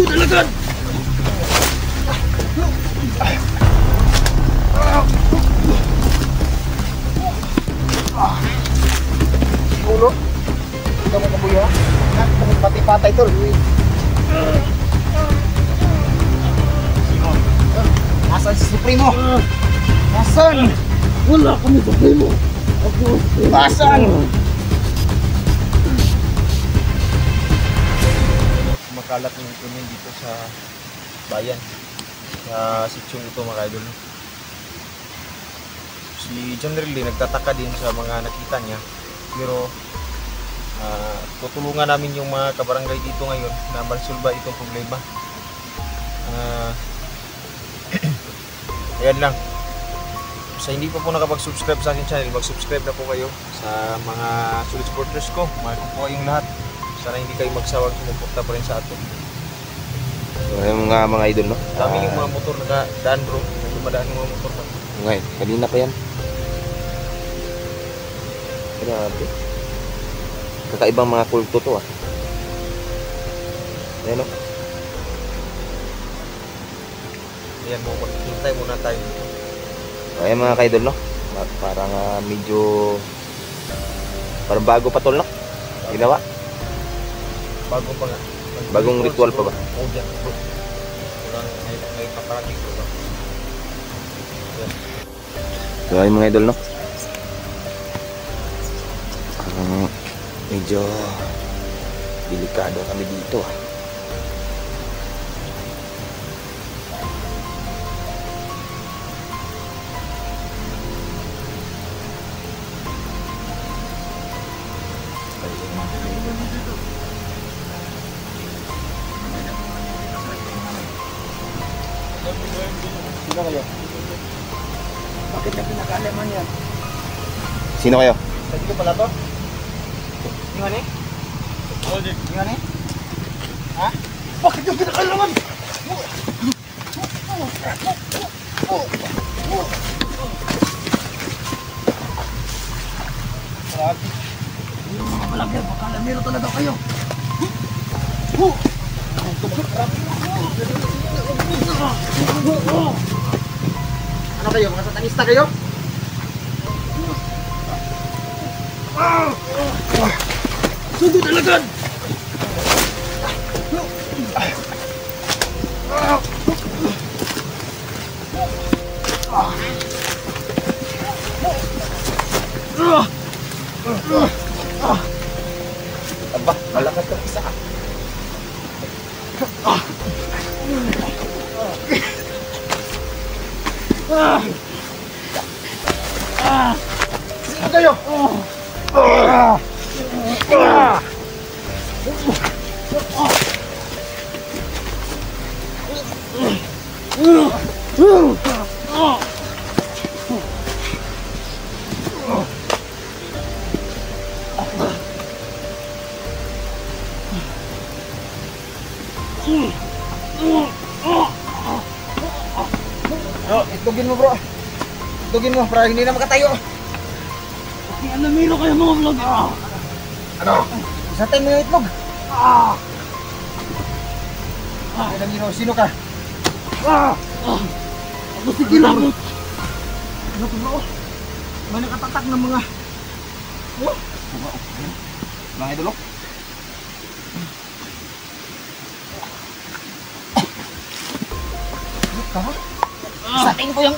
talaga! Ulo? Ito mo kabuyo? Pati-patay tol. Nasaan si Supremo? Nasaan? Wala kami Supremo. Nasaan? Makalat yung krimen dito sa bayan, sa sitsyong ito mga idol. Si John Riley nagtataka din sa mga nakita niya, pero tutulungan namin yung mga kabarangay dito ngayon na maresolba itong problema. Ayan lang. Sa hindi pa po nakapag-subscribe sa akin channel, mag-subscribe na po kayo. Sa mga solid supporters ko, mahal ko po kayong lahat. Sana hindi kayo magsawang sumuporta pa rin sa atin. So, yung mga idol, no? Dami yung mga motor nakadaan bro. May dumadaan yung mga motor pa. Ngayon, kanina pa yan. Grabe. Kakaibang mga kulto to ah. Ayan, no? Ayan mo, hintay muna tayo. Ayan mga kaidol, no? Parang medyo parang bago pa tol, no? Ginawa. Bago pa nga. Bagong ritual pa ba? Oo, dyan bro. May paparating bro ba? Ayan. So ayun mga idol, no? Medyo delikado kami dito ah. Sino kayo? Bakit na pinakaalaman yan? Sino kayo? Sa dito pala to? Yung ano eh? Yung ano eh? Ha? Bakit yung pinakaalaman? Grabe. Malaki, makalamero talaga kayo. Ano kayo? Mga satanista kayo? Sugo talaga! Aba, malakas ka isa. Sino kayo? Itugin mo bro. Itugin mo para hindi na makatayo. Alamero kayo mga vlog! Ano? Isatay mo yung itlog. Alamero, sino ka? Ako si Kilabot! Ano to bro? May nakatatak ng mga... Mga idol, Isatin ko yung...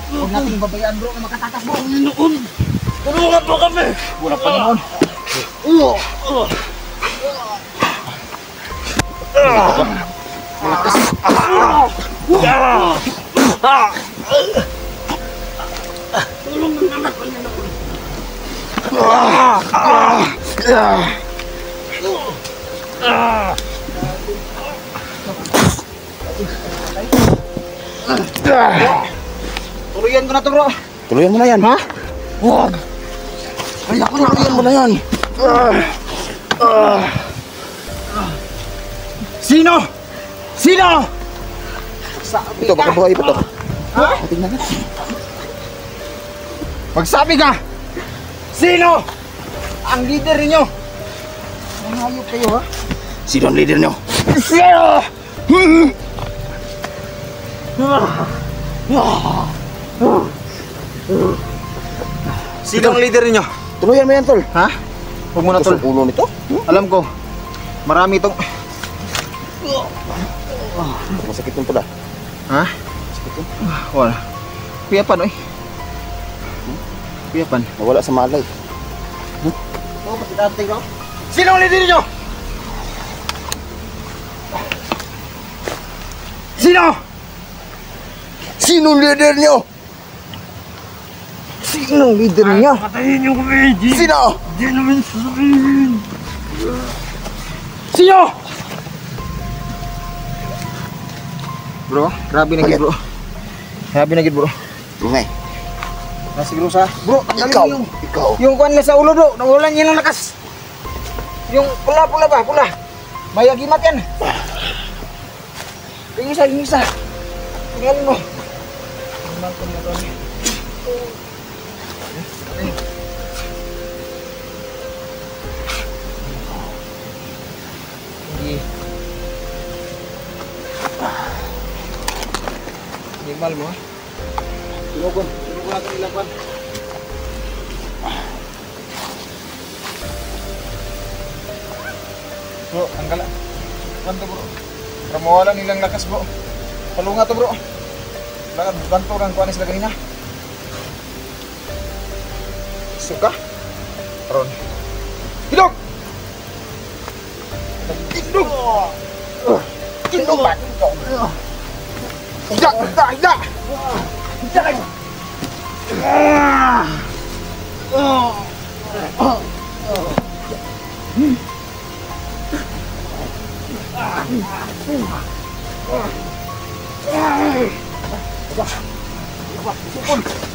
Huwag nating babayaan bro na makatatak bro. Panginoon! Tulungan mo kami! Wala pa naman. Tulong ng anak ko niya naman! Tuluyan ko na to bro. tuluyan mo na yan. Ha? Huwag. Kaya ko na Tuluyan mo na yan. Sino? Sino? Sabi Ito, baka buhay pa to. Ha? Tingnan na. Magsabi ka! Sino? ang leader niyo. Mahayop kayo ha. Sino ang leader nyo? Sino? Sino ang leader ninyo? Tuluyan mo yan, tol. Ha? Huwag mo na tol. Tusok ulo nito. Alam ko. Marami itong... Masakit yung pula. Ha? Wala. Piyapan oy. Piyapan. Nawala sa malay. Oo, pati dati ko. Sino ang leader niyo? Sino? Sino ang leader nyo? Sino ang leader niya? Patayin niyo kami, G. Sino? Di namin sasabihin. Sino? Bro, grabe na gid bro. Grabe na gid bro. Lungay. Nasiguro sa bro, tanggalin Ikaw. mo yung Ikaw. yung kuan na sa ulo bro, nawalan niya ng lakas. Yung pula-pula ba? Pula. May agimat yan. Yung isa. Tingnan mo. Tingnan ko na doon. Gimal mo ha. Sinugon natin ilaban. Bro, tanggal. Banto bro. Para mawala nilang lakas bro. Palunga to bro. Lakad banto lang kuha sila kanina. Suka. Ron. Hidok! Hidok! Hidok ba? Hidok! Hidok!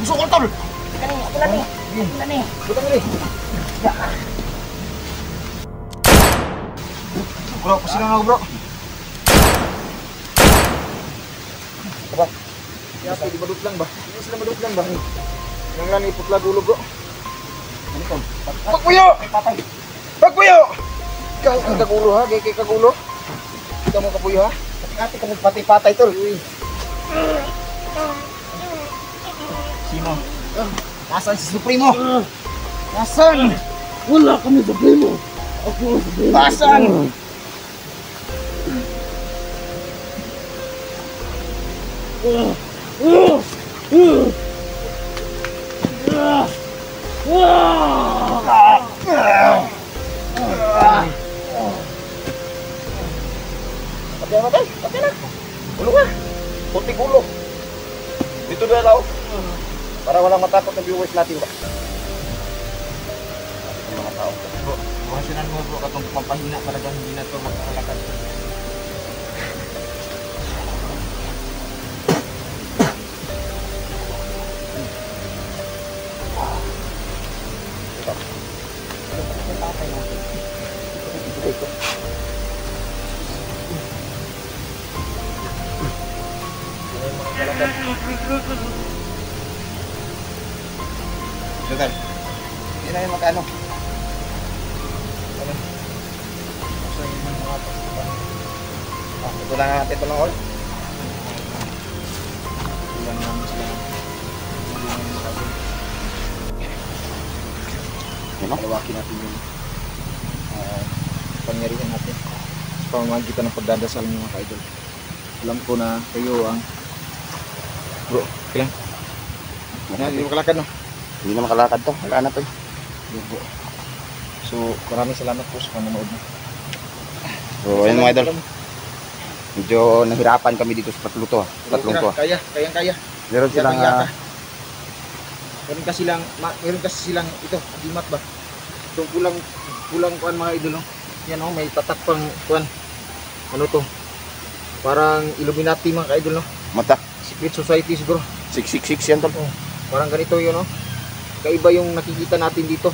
Busuk tol. Ini. Butang ini. Bro, pasilang ako bro. Apa? Ya, di badut lang ba? Ini sila badut lang ba? Nang lani putla gulo bro. Ano kon? Pagpuyo! Patay. Pagpuyo! Kay ang kagulo ha, kay kagulo. Kita mo kapuyo ha. Hati-hati ka magpatay-patay tol. Sino? Nasaan si Supremo? Nasaan? Wala kami sa primo. Ako ang sabihin. Nasaan? Patay. Patay na. Ulo ka. Puting ulo. Dito na lang. Para walang matakot na viewers natin ba? Ang mga tao. Bro, buhasinan mo bro katong pampahina talaga hindi na ito magkakalakad. Sudan. Hindi na yung magkano. Ano? Ito lang natin ito lang all. Ilan namin sila. Palawakin natin yung pangyarihan natin. Sa pamamagitan ng pagdadasal ng mga ka-idol. Alam ko na kayo ang bro, kailan? Hindi mo kalakad no? Hindi na makalakad to. Wala na to. So, maraming salamat po sa panonood mo. So, ayun mga idol. Medyo nahirapan kami dito sa tatlong to. Tatlong to. Kayang-kaya. Meron silang Meron kasi silang ito, agimat ba? Itong kulang kuan mga idol. No? Yan oh, may tatak pang kuan. Ano to? Parang Illuminati mga ka-idol no? mata. Secret society siguro. 666 yan tol. Oh, parang ganito yun no? Kaiba yung nakikita natin dito.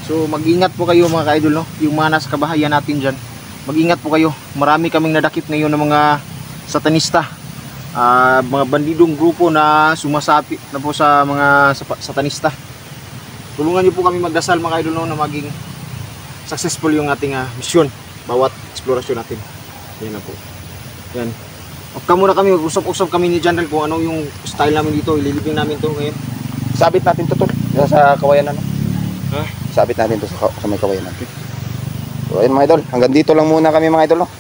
So mag-ingat po kayo mga ka-idol no? Yung mga nasa kabahayan natin dyan. Mag-ingat po kayo. Marami kaming nadakip ngayon ng mga satanista. Mga bandidong grupo na sumasapi na po sa mga satanista. tulungan niyo po kami magdasal mga idol no, na maging successful yung ating mission, bawat explorasyon natin. Yan na po. Yan. Off muna kami, mag-usap-usap kami ni General kung ano yung style namin dito, ililibing namin to ngayon. Sabit natin to tol. Sa kawayan ano. Ha? Sabit natin to sa may kawayan natin. So ayun mga idol, hanggang dito lang muna kami mga idol no.